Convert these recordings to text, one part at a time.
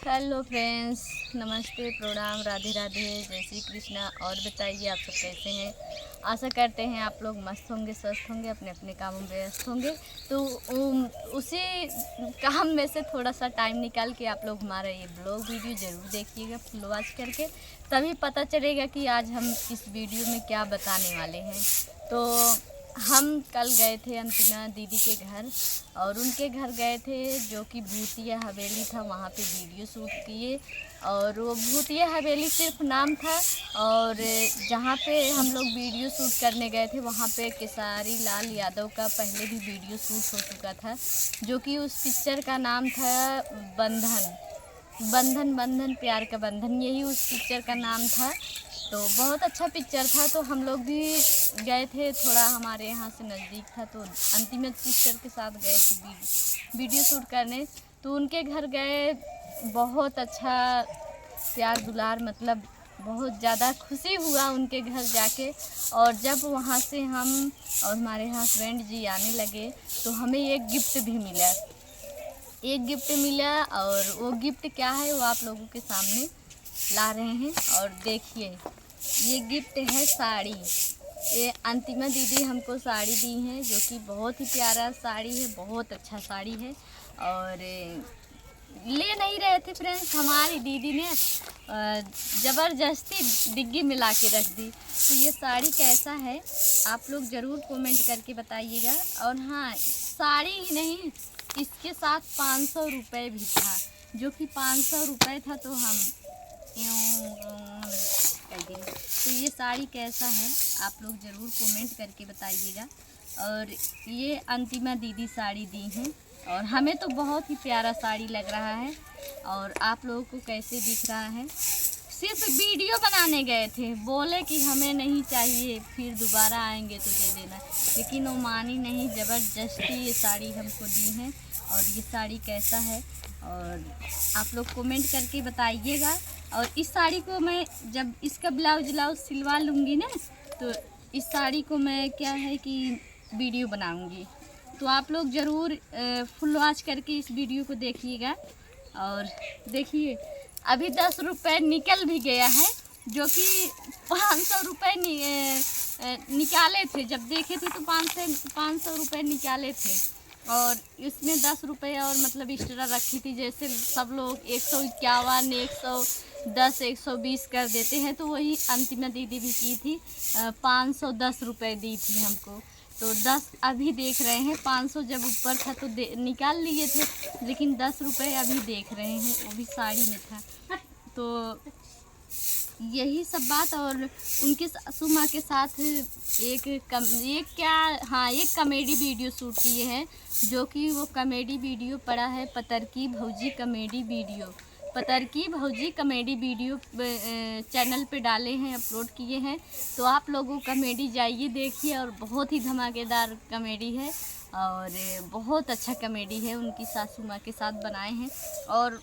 Hello friends, नमस्ते, प्रणाम, राधे राधे, जय श्री कृष्णा। और बताइए आप सब कैसे हैं। आशा करते हैं आप लोग मस्त होंगे, स्वस्थ होंगे, अपने अपने कामों में व्यस्त होंगे। तो उसी काम में से थोड़ा सा टाइम निकाल के आप लोग हमारा ये ब्लॉग वीडियो ज़रूर देखिएगा, फुल वॉच करके, तभी पता चलेगा कि आज हम इस वीडियो में क्या बताने वाले हैं। तो हम कल गए थे अंतिमा दीदी के घर, और उनके घर गए थे जो कि भूतिया हवेली था। वहाँ पे वीडियो शूट किए, और वो भूतिया हवेली सिर्फ नाम था। और जहाँ पे हम लोग वीडियो शूट करने गए थे वहाँ पे केसारी लाल यादव का पहले भी वीडियो शूट हो चुका था, जो कि उस पिक्चर का नाम था बंधन बंधन बंधन प्यार का बंधन, यही उस पिक्चर का नाम था। तो बहुत अच्छा पिक्चर था। तो हम लोग भी गए थे, थोड़ा हमारे यहाँ से नज़दीक था, तो अंतिम सिस्टर के साथ गए थे वीडियो शूट करने। तो उनके घर गए, बहुत अच्छा प्यार दुलार, मतलब बहुत ज़्यादा खुशी हुआ उनके घर जाके। और जब वहाँ से हम और हमारे हस्बैंड जी आने लगे तो हमें एक गिफ्ट भी मिला। और वो गिफ्ट क्या है वो आप लोगों के सामने ला रहे हैं। और देखिए, ये गिफ्ट है साड़ी। ये अंतिमा दीदी हमको साड़ी दी हैं, जो कि बहुत ही प्यारा साड़ी है, बहुत अच्छा साड़ी है। और ले नहीं रहे थे फ्रेंड्स, हमारी दीदी ने ज़बरदस्ती डिग्गी में ला के रख दी। तो ये साड़ी कैसा है आप लोग ज़रूर कमेंट करके बताइएगा। और हाँ, साड़ी ही नहीं, इसके साथ 500 रुपये भी था, जो कि 500 रुपये था। तो हम तो ये साड़ी कैसा है आप लोग ज़रूर कमेंट करके बताइएगा। और ये अंतिमा दीदी साड़ी दी हैं, और हमें तो बहुत ही प्यारा साड़ी लग रहा है। और आप लोगों को कैसे दिख रहा है। सिर्फ वीडियो बनाने गए थे, बोले कि हमें नहीं चाहिए, फिर दोबारा आएंगे तो दे देना, लेकिन वो मानी नहीं, ज़बरदस्ती ये साड़ी हमको दी है। और ये साड़ी कैसा है और आप लोग कमेंट करके बताइएगा। और इस साड़ी को मैं जब इसका ब्लाउज सिलवा लूँगी ना, तो इस साड़ी को मैं क्या है कि वीडियो बनाऊँगी। तो आप लोग ज़रूर फुल वॉच करके इस वीडियो को देखिएगा। और देखिए, अभी 10 रुपये निकल भी गया है, जो कि 500 रुपये निकाले थे। जब देखे थे तो 500 रुपये निकाले थे, और इसमें 10 रुपये और मतलब एक्स्ट्रा रखी थी। जैसे सब लोग 151, 110, 120 कर देते हैं, तो वही अंतिमा दीदी भी की थी, 510 रुपये दी थी हमको। तो 10 अभी देख रहे हैं, 500 जब ऊपर था तो निकाल लिए थे, लेकिन 10 रुपये अभी देख रहे हैं, वो भी साड़ी में था। तो यही सब बात। और उनके सासू माँ के साथ एक कॉमेडी वीडियो शूट किए हैं, जो कि वो कॉमेडी वीडियो पड़ा है पतरकी भौजी कॉमेडी वीडियो चैनल पे डाले हैं, अपलोड किए हैं। तो आप लोगों कॉमेडी जाइए देखिए, और बहुत ही धमाकेदार कॉमेडी है, और बहुत अच्छा कॉमेडी है। उनकी सासू माँ के साथ बनाए हैं, और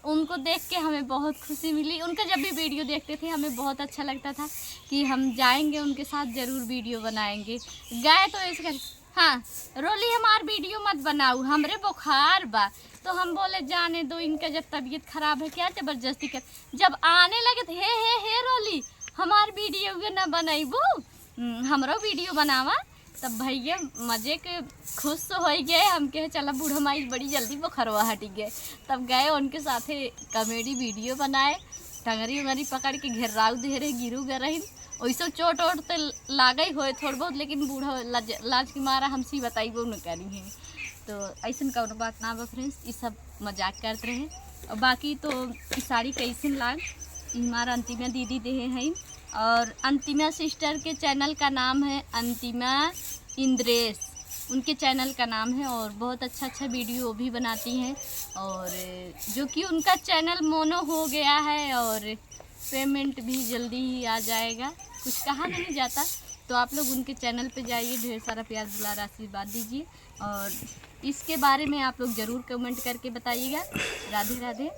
उनको देख के हमें बहुत खुशी मिली। उनका जब भी वीडियो देखते थे हमें बहुत अच्छा लगता था कि हम जाएंगे उनके साथ, ज़रूर वीडियो बनाएंगे। गए तो इसका हाँ, रोली हमार वीडियो मत बनाऊ, हमरे बुखार बा। तो हम बोले जाने दो, इनका जब तबीयत खराब है क्या ज़बरदस्ती कर। जब आने लगे थे, हे रोली हमार वीडियो के ना बनाईबू, हमरो वीडियो बनावा। तब भैया मज़े के खुश तो हो गए, हम कहे चला बूढ़ा माई बड़ी जल्दी बुखारवा हट गए। तब गए उनके साथे कॉमेडी वीडियो बनाए, टंगरी उंगरी पकड़ के घेराऊ दे रहे, गिरू गए रही। वैसे चोट वोट तो लागे हुए थोड़ बहुत, लेकिन बूढ़ा लाज के मारा हमसे बताई वो न करी है। तो ऐसा कौन बात ना बा फ्रेंड्स, ये सब मजाक करते रहे। और बाकी तो इस साड़ी कैसे लाग हमारा अंतिमा दीदी दे हैं। और अंतिमा सिस्टर के चैनल का नाम है अंतिमा इंद्रेश, उनके चैनल का नाम है। और बहुत अच्छा वीडियो भी बनाती हैं, और जो कि उनका चैनल मोनो हो गया है, और पेमेंट भी जल्दी ही आ जाएगा, कुछ कहा नहीं जाता। तो आप लोग उनके चैनल पे जाइए, ढेर सारा प्यार दुलार आशीर्वाद दीजिए, और इसके बारे में आप लोग ज़रूर कमेंट करके बताइएगा। राधे राधे।